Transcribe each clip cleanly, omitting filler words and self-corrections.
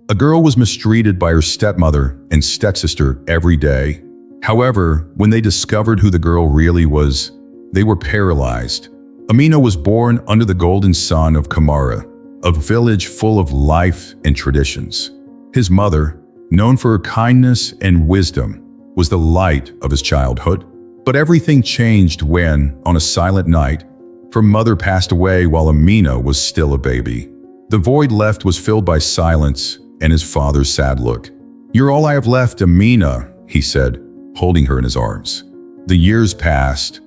A girl was mistreated by her stepmother and stepsister every day. However, when they discovered who the girl really was, they were paralyzed. Amina was born under the golden sun of Kamara, a village full of life and traditions. His mother, known for her kindness and wisdom, was the light of his childhood. But everything changed when, on a silent night, her mother passed away while Amina was still a baby. The void left was filled by silence and his father's sad look. "You're all I have left, Amina," he said, holding her in his arms. The years passed,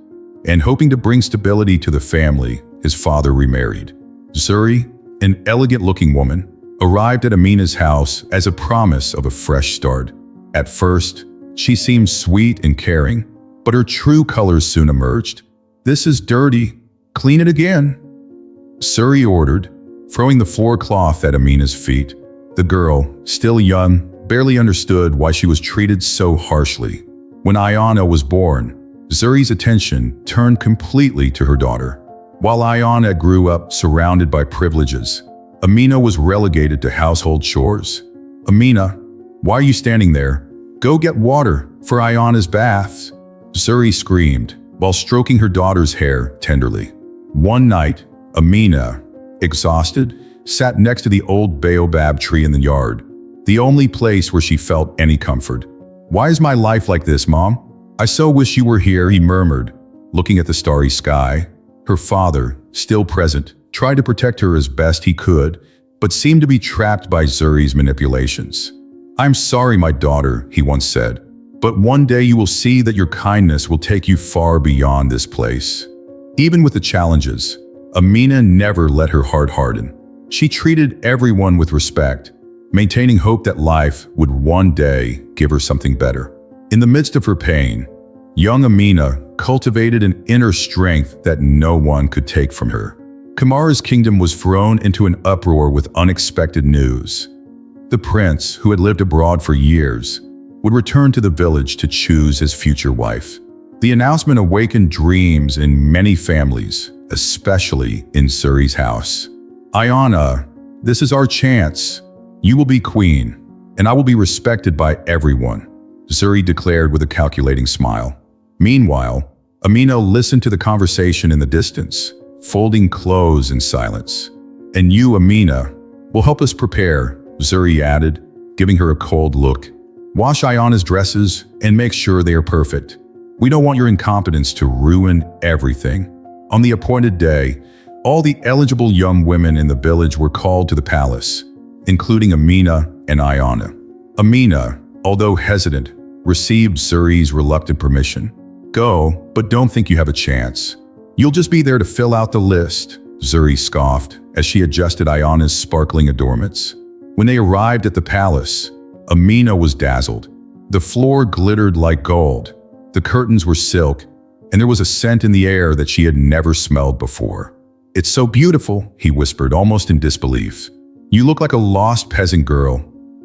and hoping to bring stability to the family, his father remarried. Zuri, an elegant-looking woman, arrived at Amina's house as a promise of a fresh start. At first, she seemed sweet and caring, but her true colors soon emerged. "This is dirty. Clean it again," Zuri ordered, throwing the floor cloth at Amina's feet. The girl, still young, barely understood why she was treated so harshly. When Ayana was born, Zuri's attention turned completely to her daughter. While Ayana grew up surrounded by privileges, Amina was relegated to household chores. "Amina, why are you standing there? Go get water for Ayana's baths," Zuri screamed while stroking her daughter's hair tenderly. One night, Amina, exhausted, sat next to the old baobab tree in the yard, the only place where she felt any comfort. "Why is my life like this, Mom? I so wish you were here," he murmured, looking at the starry sky. Her father, still present, tried to protect her as best he could, but seemed to be trapped by Zuri's manipulations. "I'm sorry, my daughter," he once said, "but one day you will see that your kindness will take you far beyond this place." Even with the challenges, Amina never let her heart harden. She treated everyone with respect, maintaining hope that life would one day give her something better. In the midst of her pain, young Amina cultivated an inner strength that no one could take from her. Kamara's kingdom was thrown into an uproar with unexpected news. The prince, who had lived abroad for years, would return to the village to choose his future wife. The announcement awakened dreams in many families, especially in Zuri's house. "Ayana, this is our chance. You will be queen, and I will be respected by everyone," Zuri declared with a calculating smile. Meanwhile, Amina listened to the conversation in the distance, folding clothes in silence. "And you, Amina, will help us prepare," Zuri added, giving her a cold look. "Wash Ayana's dresses and make sure they are perfect. We don't want your incompetence to ruin everything." On the appointed day, all the eligible young women in the village were called to the palace, including Amina and Ayana. Amina, although hesitant, received Zuri's reluctant permission. "Go, but don't think you have a chance. You'll just be there to fill out the list," Zuri scoffed as she adjusted Ayana's sparkling adornments. When they arrived at the palace, Amina was dazzled. The floor glittered like gold, the curtains were silk, and there was a scent in the air that she had never smelled before. "It's so beautiful," he whispered, almost in disbelief. "You look like a lost peasant girl,"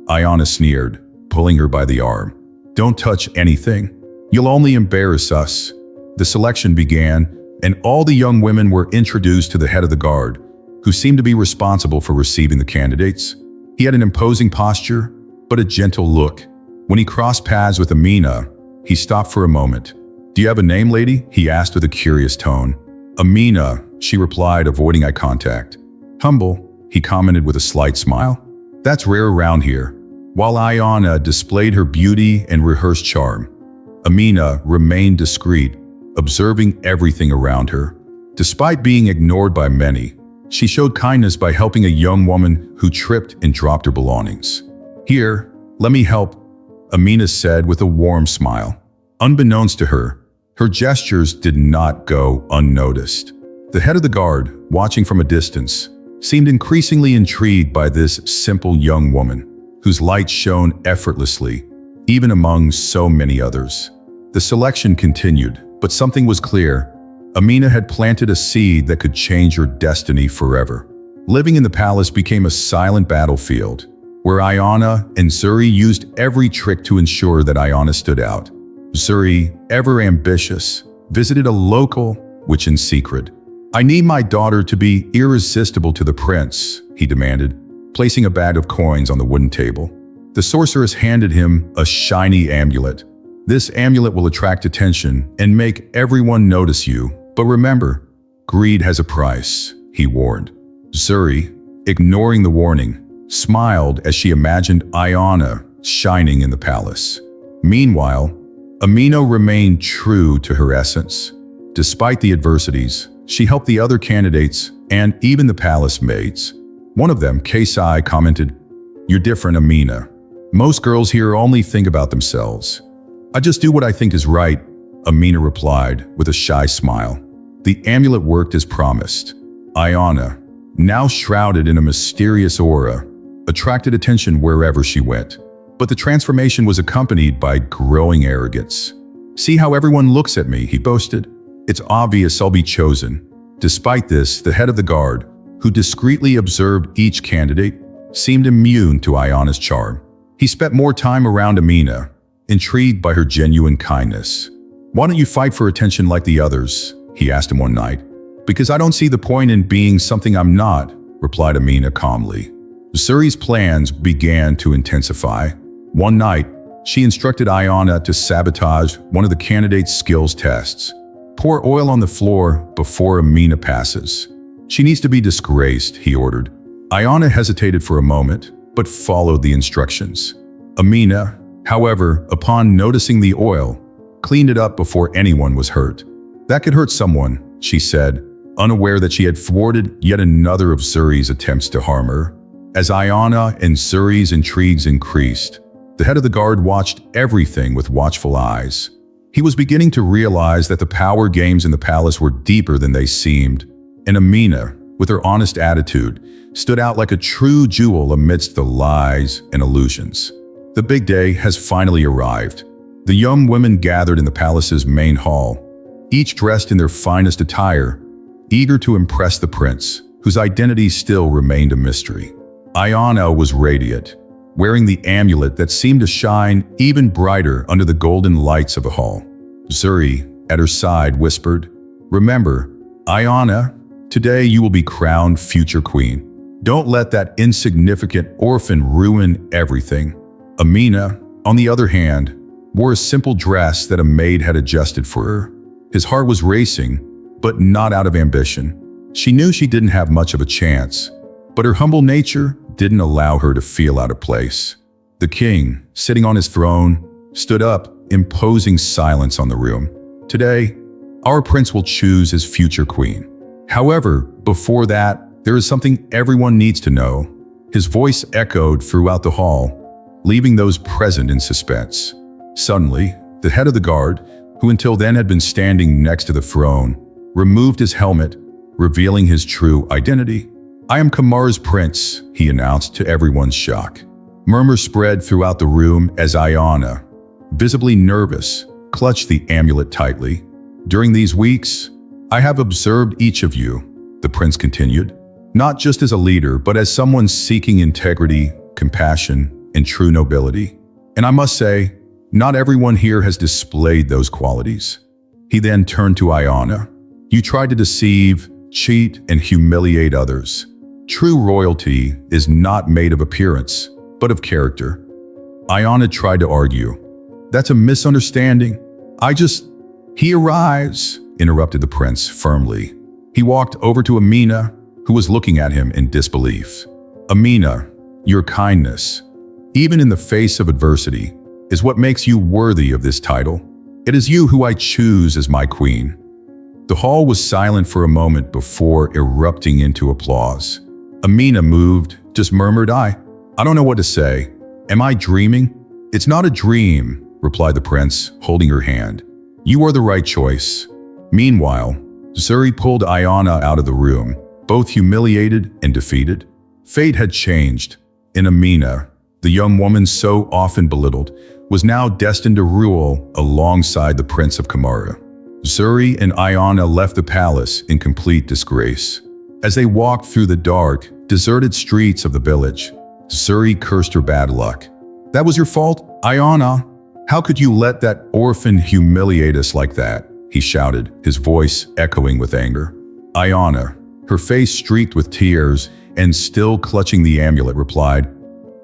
Ayana sneered, pulling her by the arm. "Don't touch anything. You'll only embarrass us." The selection began, and all the young women were introduced to the head of the guard, who seemed to be responsible for receiving the candidates. He had an imposing posture, but a gentle look. When he crossed paths with Amina, he stopped for a moment. "Do you have a name, lady?" he asked with a curious tone. "Amina," she replied, avoiding eye contact. "Humble," he commented with a slight smile. "That's rare around here." While Ayana displayed her beauty and rehearsed charm, Amina remained discreet, observing everything around her. Despite being ignored by many, she showed kindness by helping a young woman who tripped and dropped her belongings. "Here, let me help," Amina said with a warm smile. Unbeknownst to her, her gestures did not go unnoticed. The head of the guard, watching from a distance, seemed increasingly intrigued by this simple young woman, whose light shone effortlessly, even among so many others. The selection continued, but something was clear. Amina had planted a seed that could change her destiny forever. Living in the palace became a silent battlefield, where Ayana and Zuri used every trick to ensure that Ayana stood out. Zuri, ever ambitious, visited a local witch in secret. "I need my daughter to be irresistible to the prince," he demanded. placing a bag of coins on the wooden table. The sorceress handed him a shiny amulet. This amulet will attract attention and make everyone notice you. But remember, greed has a price, he warned. Zuri, ignoring the warning, smiled as she imagined Ayana shining in the palace. Meanwhile, Amina remained true to her essence. Despite the adversities, she helped the other candidates and even the palace maids. One of them, Kasai, commented, "You're different, Amina. Most girls here only think about themselves." "I just do what I think is right," Amina replied with a shy smile. The amulet worked as promised. Ayana, now shrouded in a mysterious aura, attracted attention wherever she went. But the transformation was accompanied by growing arrogance. "See how everyone looks at me," he boasted. "It's obvious I'll be chosen." Despite this, the head of the guard, who discreetly observed each candidate, seemed immune to Ayana's charm. He spent more time around Amina, intrigued by her genuine kindness. "Why don't you fight for attention like the others?" he asked him one night. "Because I don't see the point in being something I'm not," replied Amina calmly. Zuri's plans began to intensify. One night, she instructed Ayana to sabotage one of the candidates' skills tests. "Pour oil on the floor before Amina passes. She needs to be disgraced," he ordered. Ayana hesitated for a moment, but followed the instructions. Amina, however, upon noticing the oil, cleaned it up before anyone was hurt. "That could hurt someone," she said, unaware that she had thwarted yet another of Zuri's attempts to harm her. As Ayana and Zuri's intrigues increased, the head of the guard watched everything with watchful eyes. He was beginning to realize that the power games in the palace were deeper than they seemed, and Amina, with her honest attitude, stood out like a true jewel amidst the lies and illusions. The big day has finally arrived. The young women gathered in the palace's main hall, each dressed in their finest attire, eager to impress the prince, whose identity still remained a mystery. Ayana was radiant, wearing the amulet that seemed to shine even brighter under the golden lights of the hall. Zuri, at her side, whispered, "Remember, Ayana, today you will be crowned future queen. Don't let that insignificant orphan ruin everything." Amina, on the other hand, wore a simple dress that a maid had adjusted for her. His heart was racing, but not out of ambition. She knew she didn't have much of a chance, but her humble nature didn't allow her to feel out of place. The king, sitting on his throne, stood up, imposing silence on the room. "Today, our prince will choose his future queen. However, before that, there is something everyone needs to know." His voice echoed throughout the hall, leaving those present in suspense. Suddenly, the head of the guard, who until then had been standing next to the throne, removed his helmet, revealing his true identity. "I am Kamara's prince," he announced to everyone's shock. Murmurs spread throughout the room as Ayana, visibly nervous, clutched the amulet tightly. "During these weeks, I have observed each of you," the prince continued, "not just as a leader, but as someone seeking integrity, compassion, and true nobility. And I must say, not everyone here has displayed those qualities." He then turned to Ayana. "You tried to deceive, cheat, and humiliate others. True royalty is not made of appearance, but of character." Ayana tried to argue. "That's a misunderstanding. He arrives," interrupted the prince firmly. He walked over to Amina, who was looking at him in disbelief. "Amina, your kindness, even in the face of adversity, is what makes you worthy of this title. It is you who I choose as my queen." The hall was silent for a moment before erupting into applause. Amina, moved, just murmured, I don't know what to say. Am I dreaming?" "It's not a dream," replied the prince, holding her hand. "You are the right choice." Meanwhile, Zuri pulled Ayana out of the room, both humiliated and defeated. Fate had changed, and Amina, the young woman so often belittled, was now destined to rule alongside the Prince of Kamara. Zuri and Ayana left the palace in complete disgrace. As they walked through the dark, deserted streets of the village, Zuri cursed her bad luck. "That was your fault, Ayana. How could you let that orphan humiliate us like that?" he shouted, his voice echoing with anger. Ayana, her face streaked with tears, and still clutching the amulet, replied,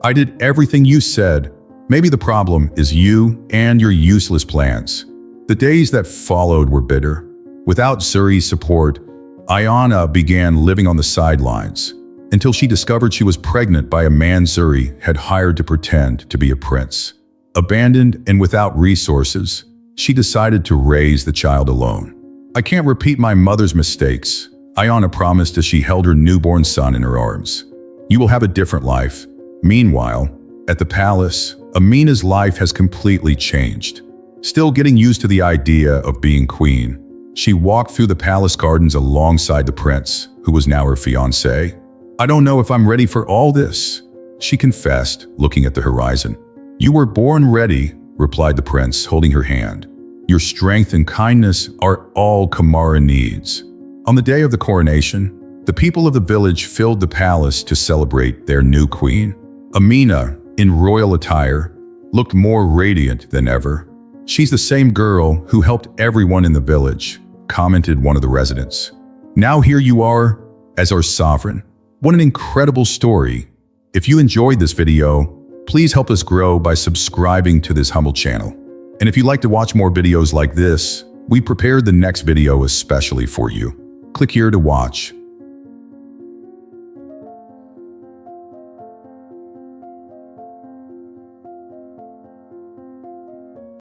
"I did everything you said. Maybe the problem is you and your useless plans." The days that followed were bitter. Without Zuri's support, Ayana began living on the sidelines until she discovered she was pregnant by a man Zuri had hired to pretend to be a prince. Abandoned and without resources, she decided to raise the child alone. "I can't repeat my mother's mistakes," Ayana promised as she held her newborn son in her arms. "You will have a different life." Meanwhile, at the palace, Amina's life has completely changed. Still getting used to the idea of being queen, she walked through the palace gardens alongside the prince, who was now her fiancé. "I don't know if I'm ready for all this," she confessed, looking at the horizon. "You were born ready," replied the prince, holding her hand. "Your strength and kindness are all Kamara needs." On the day of the coronation, the people of the village filled the palace to celebrate their new queen. Amina, in royal attire, looked more radiant than ever. "She's the same girl who helped everyone in the village," commented one of the residents. "Now here you are, as our sovereign. What an incredible story." If you enjoyed this video, please help us grow by subscribing to this humble channel. And if you'd like to watch more videos like this, we prepared the next video especially for you. Click here to watch.